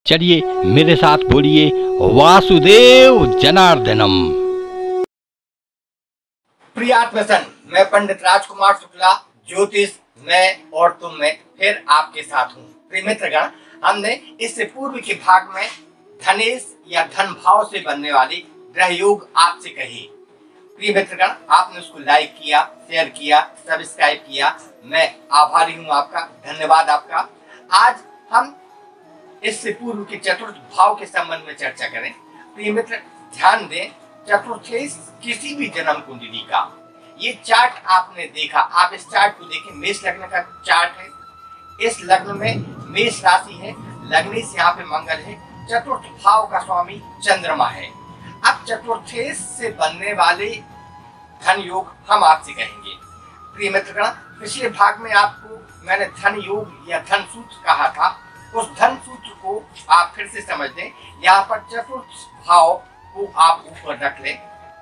चलिए मेरे साथ बोलिए वासुदेव जनार्दनम। प्रिय आत्मसन, मैं पंडित राजकुमार शुक्ला, ज्योतिष में और तुम में फिर आपके साथ हूँ। प्रिय मित्रगण, हमने इससे पूर्व के भाग में धनेश या धन भाव से बनने वाली ग्रह योग आपसे कही। प्रिय मित्रगण, आपने उसको लाइक किया, शेयर किया, सब्सक्राइब किया, मैं आभारी हूँ आपका, धन्यवाद आपका। आज हम इससे पूर्व के चतुर्थ भाव के संबंध में चर्चा करें। प्रिय मित्र, ध्यान दें, चतुर्थेश किसी भी जन्म कुंडली का ये चार्ट आपने देखा, आप इस चार्ट को देखें, मेष लग्न का चार्ट है। इस लग्न में मेष राशि है, लग्नेश यहाँ पे मंगल है, चतुर्थ भाव का स्वामी चंद्रमा है। अब चतुर्थेश से बनने वाले धन योग हम आपसे कहेंगे। प्रिय मित्रगण, पिछले भाग में आपको मैंने धन योग या धन सूत्र कहा था, उस धन सूत्र को आप फिर से समझ लें। यहाँ पर चतुर्थ भाव को आप ऊपर रख लें,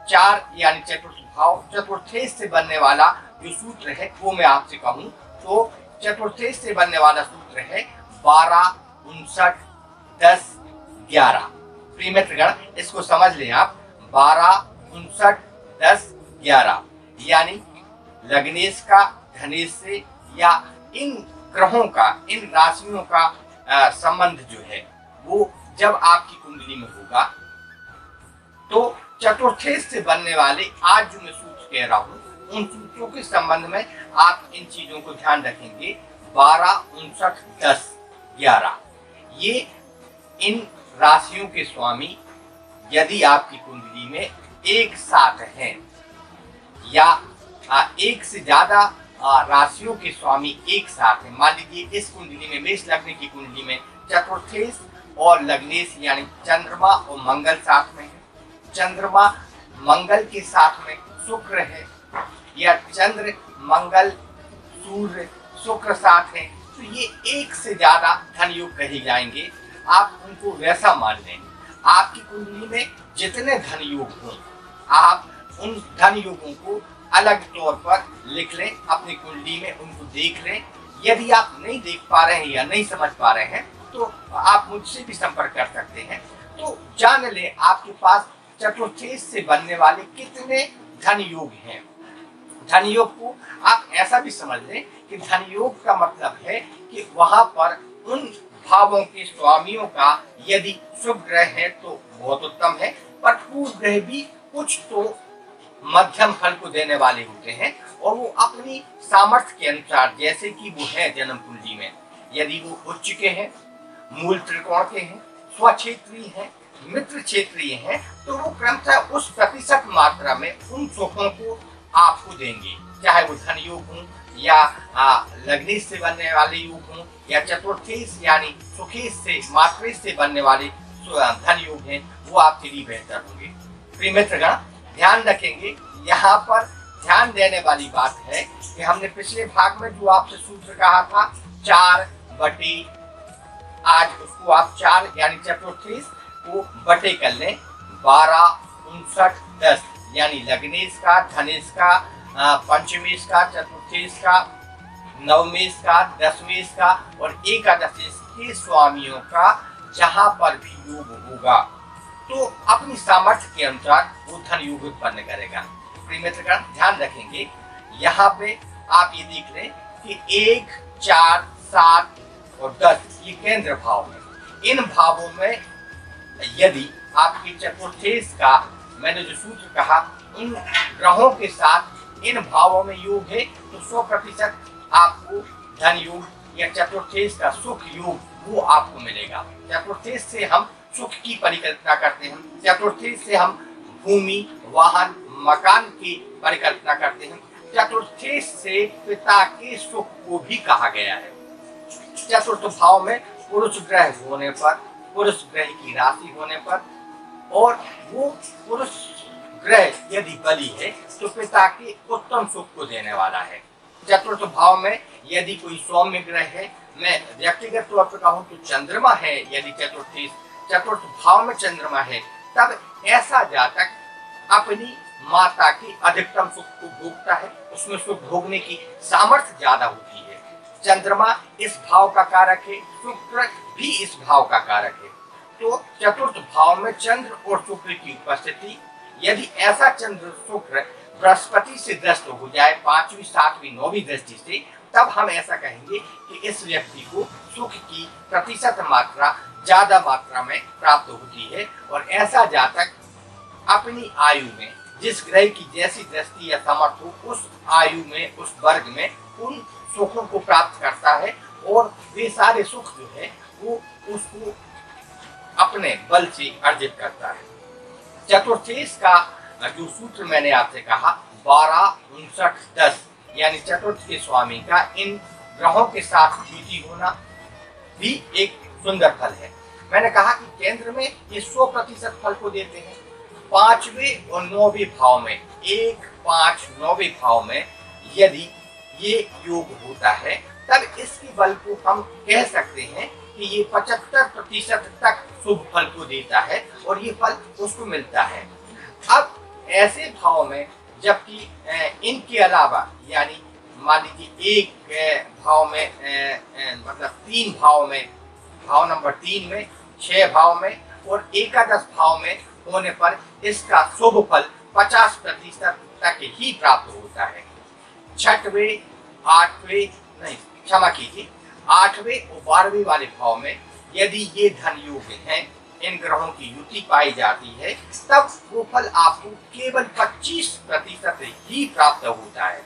चार यानी चतुर्थ भाव, चतुर्थेश से बनने वाला जो सूत्र है वो मैं आपसे कहूँ तो चतुर्थेश से बनने वाला सूत्र है 12, 59, 10, 11। प्रिय मित्रगण, इसको समझ लें आप, 12, 59, 10, 11 यानी लग्नेश का धनेश से या इन ग्रहों का, इन राशियों का संबंध जो है वो जब आपकी कुंडली में होगा तो चतुर्थेश से बनने वाले आज जो मैं सूत्र कह रहा हूँ उन सूत्रों के संबंध में आप इन चीजों को ध्यान रखेंगे। 12, 59, 10, 11 ये इन राशियों के स्वामी यदि आपकी कुंडली में एक साथ हैं या एक से ज्यादा राशियों के स्वामी एक साथ हैं। मान लीजिए इस कुंडली में, मेष लग्न की कुंडली में चतुर्थेश और लग्नेश यानी चंद्रमा और मंगल साथ में है, चंद्रमा मंगल के साथ में शुक्र है या चंद्र मंगल सूर्य शुक्र साथ है, तो ये एक से ज्यादा धन योग कहे जाएंगे। आप उनको वैसा मान लें। आपकी कुंडली में जितने धन योग हों आप उन धन योगों को अलग तौर पर लिख लें, अपनी कुंडली में उनको देख लें। यदि आप नहीं देख पा रहे हैं या नहीं समझ पा रहे हैं तो आप मुझसे भी संपर्क कर सकते हैं। तो जान लें आपके पास चतुर्थेश से बनने वाले कितने धन योग हैं। धन योग को आप ऐसा भी समझ लें कि धन योग का मतलब है कि वहां पर उन भावों के स्वामियों का यदि शुभ ग्रह है तो बहुत उत्तम है, पर पूर्व ग्रह भी कुछ तो मध्यम फल को देने वाले होते हैं और वो अपनी सामर्थ्य के अनुसार, जैसे कि वो है जन्म कुंडली में, यदि वो उच्च के हैं, मूल त्रिकोण के हैं, स्वक्षेत्रीय हैं, मित्र क्षेत्रीय हैं, तो वो क्रमशः उस प्रतिशत मात्रा में उन सुखों को आपको देंगे, चाहे वो धन योग हों या लग्नेश से बनने वाले योग हों या चतुर्थेश यानी सुखेश से, मात्रेश से बनने वाले धन योग हैं, वो आपके लिए बेहतर होंगे। प्रिय मित्रगण, ध्यान रखेंगे, यहाँ पर ध्यान देने वाली बात है कि हमने पिछले भाग में जो आपसे सूत्र कहा था 4 बटे, आज उसको आप 4 यानी चतुर्थेश को बटे कर लें, 12, 59, 10 यानी लग्नेश का, धनेश का, पंचमेश का, चतुर्थेश का, नवमेश का, दशमेश का और एकादशेश के स्वामियों का जहां पर भी योग होगा तो अपनी सामर्थ्य के अनुसार वो धन योग उत्पन्न करेगा। प्रिय मित्रगण, ध्यान रखेंगे, यहाँ पे आप ये देख लें कि 1, 4, 7 और 10 ये केंद्र भाव है। इन भावों में यदि आपके चतुर्थेश का मैंने जो सूत्र कहा उन ग्रहों के साथ इन भावों में योग है तो 100% आपको धन योग या चतुर्थेश का सुख योग वो आपको मिलेगा। चतुर्थेश से हम सुख की परिकल्पना करते हैं, चतुर्थेश से हम भूमि, वाहन, मकान की परिकल्पना करते हैं, चतुर्थेश से पिता के सुख को भी कहा गया है। चतुर्थ भाव में पुरुष ग्रह होने पर, पुरुष ग्रह की राशि होने पर और वो पुरुष ग्रह यदि बली है तो पिता के उत्तम सुख को देने वाला है। चतुर्थ भाव में यदि कोई सौम्य ग्रह है, मैं व्यक्तिगत तौर पर कहूँ तो चंद्रमा है, यदि चतुर्थ भाव में चंद्रमा है, तब ऐसा जातक अपनी माता की अधिकतम सुख को भोगता है, उसमें सुख भोगने की सामर्थ्य ज्यादा होती है। चंद्रमा इस भाव का कारक है, शुक्र भी इस भाव का कारक है। तो चतुर्थ भाव में चंद्र और शुक्र की उपस्थिति, यदि ऐसा चंद्र शुक्र बृहस्पति से ग्रस्त हो जाए 5वीं 7वीं 9वीं दृष्टि से, तब हम ऐसा कहेंगे कि इस व्यक्ति को सुख की प्रतिशत मात्रा ज्यादा मात्रा में प्राप्त होती है। और ऐसा जातक अपनी आयु में जिस ग्रह की जैसी दृष्टि या समर्थ हो, उस आयु में, उस वर्ग में उन सुखों को प्राप्त करता है और वे सारे सुख जो है वो उसको अपने बल से अर्जित करता है। चतुर्थेश का जो सूत्र मैंने आपसे कहा 12, 59, 10, यानी चतुर्थ के स्वामी का इन ग्रहों के साथ युति होना भी एक सुंदर फल है। मैंने कहा कि केंद्र में ये 100% फल को देते हैं। 5वें और 9वें भाव में, 1, 5, 9वें भाव में यदि ये योग होता है, तब इसके बल को हम कह सकते हैं कि ये 75% तक शुभ फल को देता है और ये फल उसको मिलता है। अब ऐसे भाव में, जबकि इनके अलावा, यानी मान लीजिए एक भाव में मतलब 3 भाव में, भाव नंबर 3 में, 6 भाव में और एकादश भाव में होने पर इसका शुभ फल 50% तक ही प्राप्त होता है। 6वें, 8वें, नहीं क्षमा कीजिए, 8वें और 12वें वाले भाव में यदि ये धन योग हैं, इन ग्रहों की युति पाई जाती है, तब वो फल आपको केवल 25% ही प्राप्त होता है।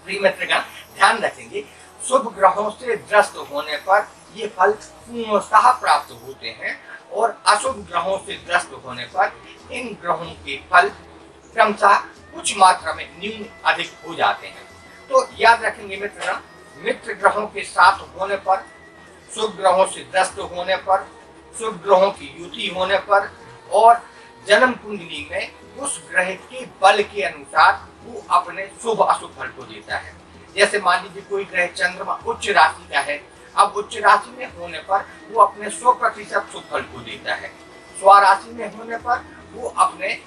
प्रिय मित्रगण, ध्यान रखेंगे, शुभ ग्रहों से ग्रस्त होने पर ये फल पूर्णतः प्राप्त होते हैं और अशुभ ग्रहों से ग्रस्त होने पर इन ग्रहों के फल क्रमशः कुछ मात्रा में न्यून अधिक हो जाते हैं। तो याद रखेंगे मित्रगण, मित्र ग्रहों के साथ होने पर, शुभ ग्रहों से ग्रस्त होने पर, शुभ ग्रहों की युति होने पर और जन्म कुंडली में उस ग्रह के बल के अनुसार वो अपने शुभ अशुभ फल को देता है। जैसे मान लीजिए कोई ग्रह चंद्रमा उच्च राशि का है, अब उच्च राशि में होने पर वो अपने 100% शुभ फल को देता है। स्वराशि में होने पर वो अपने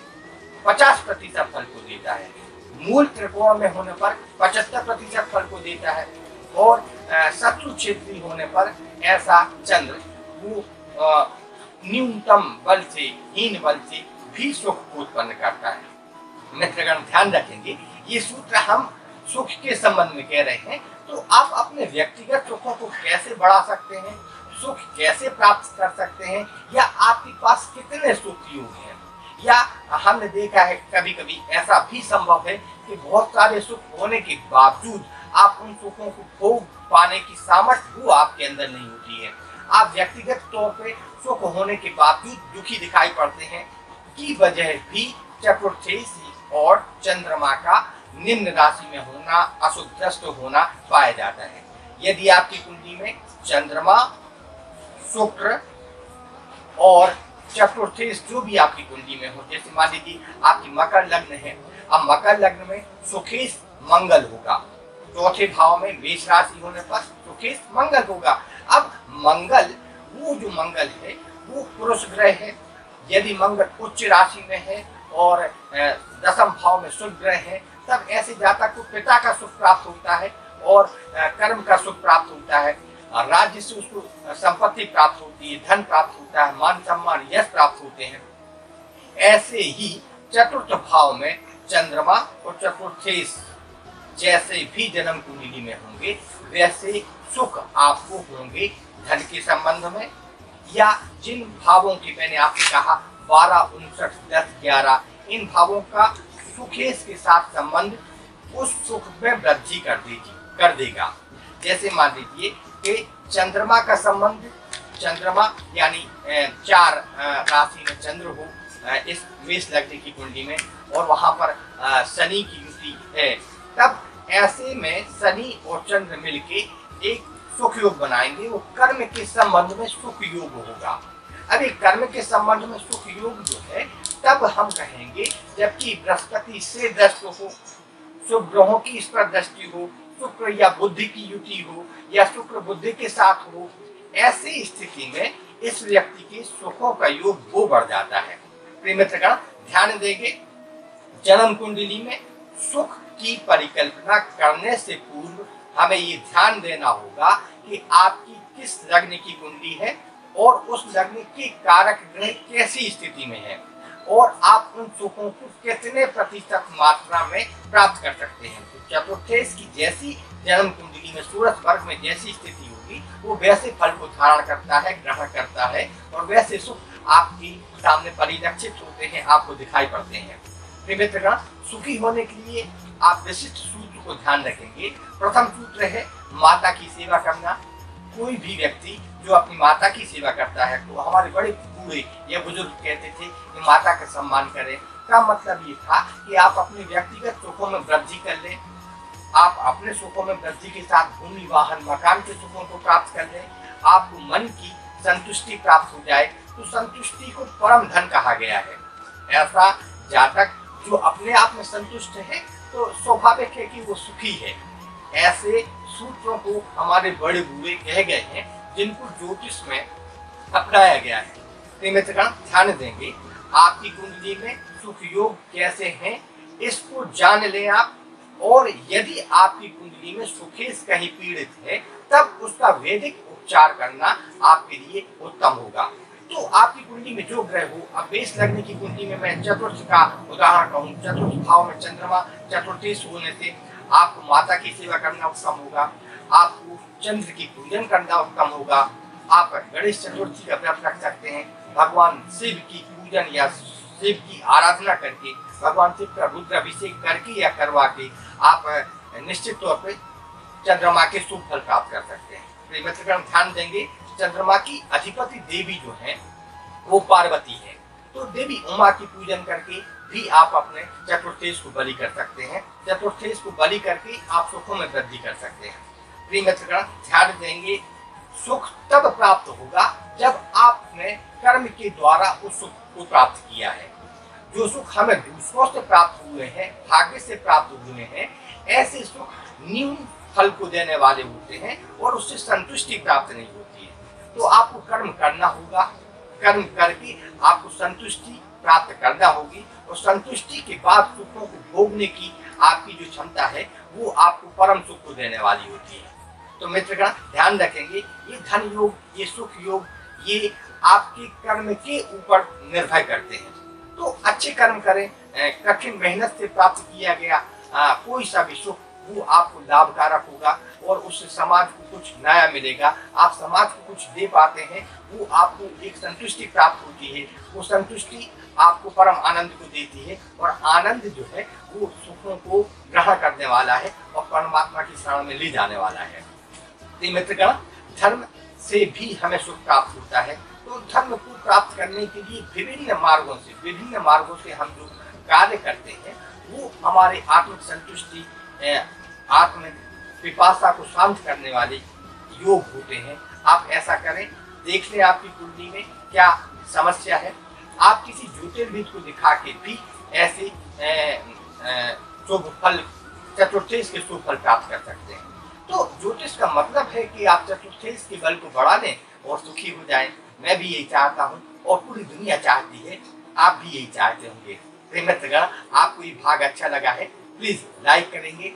50% फल को देता है। मूल त्रिकोण में होने पर 75% फल को देता है और शत्रु क्षेत्री होने पर ऐसा चंद्र वो न्यूनतम बल से, हीन बल से भी सुख को उत्पन्न करता है। मित्रगण, ध्यान रखेंगे, ये सूत्र हम सुख के संबंध में कह रहे हैं, तो आप अपने व्यक्तिगत सुखों को कैसे बढ़ा सकते हैं, सुख कैसे प्राप्त कर सकते हैं, या आपके पास कितने सुख योग हैं। या हमने देखा है कभी कभी ऐसा भी संभव है कि बहुत सारे सुख होने के बावजूद आप उन सुखों को भोग पाने की सामर्थ्य वो आपके अंदर नहीं होती है। आप व्यक्तिगत तौर पे सुख होने के बावजूद दुखी दिखाई पड़ते हैं, की वजह भी चतुर्थेशी और चंद्रमा का निम्न राशि में होना, अशुभग्रस्त होना पाया जाता है। यदि आपकी कुंडली में चंद्रमा, शुक्र और चतुर्थेश जो भी आपकी कुंडली में हो, जैसे मान लीजिए आपकी मकर लग्न है, अब मकर लग्न में सुखेश मंगल होगा, चौथे भाव में मेष राशि होने पर सुखेश मंगल होगा। अब मंगल, वो जो मंगल है वो पुरुष ग्रह है। यदि मंगल उच्च राशि में है और 10म भाव में शुभ ग्रह है, तब ऐसे जातक को पिता का सुख प्राप्त होता है और कर्म का सुख प्राप्त होता है, राज्य से उसको संपत्ति प्राप्त होती है, धन प्राप्त होता है, मान सम्मान यश प्राप्त होते हैं। ऐसे ही चतुर्थ भाव में चंद्रमा और चतुर्थेश जैसे भी जन्म कुंडली में होंगे, वैसे सुख आपको होंगे धन के संबंध में, या जिन भावों की मैंने आपसे कहा 12, 59, 10, 11, इन भावों का सुखेश के साथ संबंध उस सुख में वृद्धि कर देगा। जैसे मान लीजिए कि चंद्रमा का संबंध, चंद्रमा यानी 4 राशि में चंद्र हो इस मेष लग्न की कुंडली में और वहां पर शनि की युति है, तब ऐसे में शनि और चंद्र मिलके एक सुख योग बनाएंगे। वो कर्म के संबंध में सुख योग होगा। अभी कर्म के संबंध में सुख योग जो है, तब हम कहेंगे जबकि बृहस्पति से दृष्ट हो, शुभ ग्रहों की इस पर दृष्टि हो, शुक्र या बुद्धि की युति हो या शुक्र बुद्धि के साथ हो, ऐसी स्थिति में इस व्यक्ति के सुखों का योग वो बढ़ जाता है। प्रिय मित्रगण, ध्यान देंगे, जन्म कुंडली में सुख की परिकल्पना करने से पूर्व हमें ये ध्यान देना होगा कि आपकी किस लग्न की कुंडली है और उस लग्न के कारक ग्रह कैसी स्थिति में है और आप उन सुखों को कितने प्रतिशत मात्रा में प्राप्त कर सकते हैं। तो चतुर्थेश की जैसी जन्म कुंडली में सूरज वर्ग में जैसी स्थिति होगी वो वैसे फल को धारण करता है, ग्रहण करता है और वैसे सुख आपके सामने परिलक्षित होते हैं, आपको दिखाई पड़ते हैं। मित्रगण, सुखी होने के लिए आप विशिष्ट सूत्र को ध्यान रखेंगे। प्रथम सूत्र है माता की सेवा करना। कोई भी व्यक्ति जो अपनी माता की सेवा करता है, तो हमारे बड़े बूढ़े या बुजुर्ग कहते थे कि माता का सम्मान करें। का मतलब ये था कि आप अपने व्यक्तिगत सुखों में वृद्धि कर लें, आप अपने सुखों में वृद्धि के साथ भूमि वाहन मकान के सुखों को प्राप्त कर लें, आपको मन की संतुष्टि प्राप्त हो जाए। तो संतुष्टि को परम धन कहा गया है। ऐसा जातक जो अपने आप में संतुष्ट है तो स्वाभाविक है कि वो सुखी है। ऐसे सूत्रों को हमारे बड़े बूढ़े कह गए हैं जिनको ज्योतिष में अपनाया गया है। मित्रगण, ध्यान देंगे आपकी कुंडली में सुख योग कैसे हैं इसको जान लें आप। और यदि आपकी कुंडली में सुखेश कहीं पीड़ित है तब उसका वैदिक उपचार करना आपके लिए उत्तम होगा। तो आपकी कुंडली में जो ग्रह हो, अब मेष लग्न की कुंडली में मैं चतुर्थ का उदाहरण कहूँ, चतुर्थ भाव में चंद्रमा चतुर्थेश होने से आपको माता की सेवा करना उत्तम होगा, आपको चंद्र की पूजन करना उत्तम होगा। आप गणेश चतुर्थी का व्रत रख सकते हैं, भगवान शिव की पूजन या शिव की आराधना करके, भगवान शिव का रुद्राभिषेक करके या करवा के आप निश्चित तौर पर चंद्रमा के शुभ फल प्राप्त कर सकते हैं। मित्रगण, ध्यान देंगे चंद्रमा की अधिपति देवी जो है वो पार्वती है, तो देवी उमा की पूजन करके भी आप अपने चतुर्थेश को बलि कर सकते हैं। चतुर्थेश को बलि करके आप सुखों में वृद्धि कर सकते हैं। प्रिय मित्रगण, ध्यान देंगे सुख तब प्राप्त होगा जब आपने कर्म के द्वारा उस सुख को प्राप्त किया है। जो सुख हमें दूसरों से प्राप्त हुए हैं, भाग्य से प्राप्त हुए हैं, ऐसे सुख न्यून फल को देने वाले होते हैं और उससे संतुष्टि प्राप्त नहीं होती है। तो आपको कर्म करना होगा, कर्म करके आपको संतुष्टि प्राप्त करना होगी और संतुष्टि के बाद सुखों को भोगने की आपकी जो क्षमता है वो आपको परम सुख को देने वाली होती है। तो मित्रगण, ध्यान रखेंगे ये धन योग, ये सुख योग, ये आपके कर्म के ऊपर निर्भर करते हैं। तो अच्छे कर्म करें, कठिन मेहनत से प्राप्त किया गया कोई सा भी सुख वो आपको लाभकारक होगा और उससे समाज को कुछ नया मिलेगा। आप समाज को कुछ दे पाते हैं, वो आपको एक संतुष्टि प्राप्त होती है। वो संतुष्टि आपको परम आनंद को देती है और आनंद जो है वो सुखों को ग्रहण करने वाला है और परमात्मा की शरण में ले जाने वाला है। मित्रगण, धर्म से भी हमें सुख प्राप्त होता है। तो धर्म को प्राप्त करने के लिए विभिन्न मार्गों से हम जो कार्य करते हैं वो हमारे आत्मिक संतुष्टि, आत्म पिपासा को शांत करने वाले योग होते हैं। आप ऐसा करें, देख लें आपकी कुंडली में क्या समस्या है। आप किसी ज्योतिर्विद को दिखा के भी ऐसे शुभ फल, चतुर्थेश के शुभ फल प्राप्त कर सकते हैं। तो ज्योतिष का मतलब है कि आप चतुर्थेश के बल को बढ़ा लें और सुखी हो जाएं। मैं भी यही चाहता हूँ और पूरी दुनिया चाहती है, आप भी यही चाहते होंगे। मित्रगण, आपको ये भाग अच्छा लगा है, प्लीज लाइक करेंगे,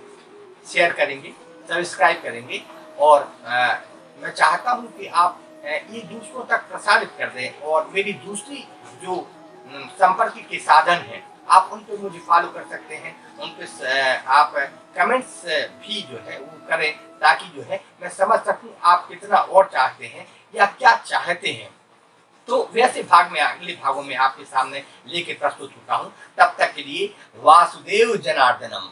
शेयर करेंगे, सब्सक्राइब करेंगे और मैं चाहता हूँ कि आप ये दूसरों तक प्रसारित कर दें। और मेरी दूसरी जो संपर्क के साधन हैं आप उन पर मुझे फॉलो कर सकते हैं, उन पर आप कमेंट्स भी जो है वो करें ताकि जो है मैं समझ सकूं आप कितना और चाहते हैं या क्या चाहते हैं। तो वैसे भाग में अगले भागों में आपके सामने लेके प्रस्तुत होता हूं। तब तक के लिए वासुदेव जनार्दनम।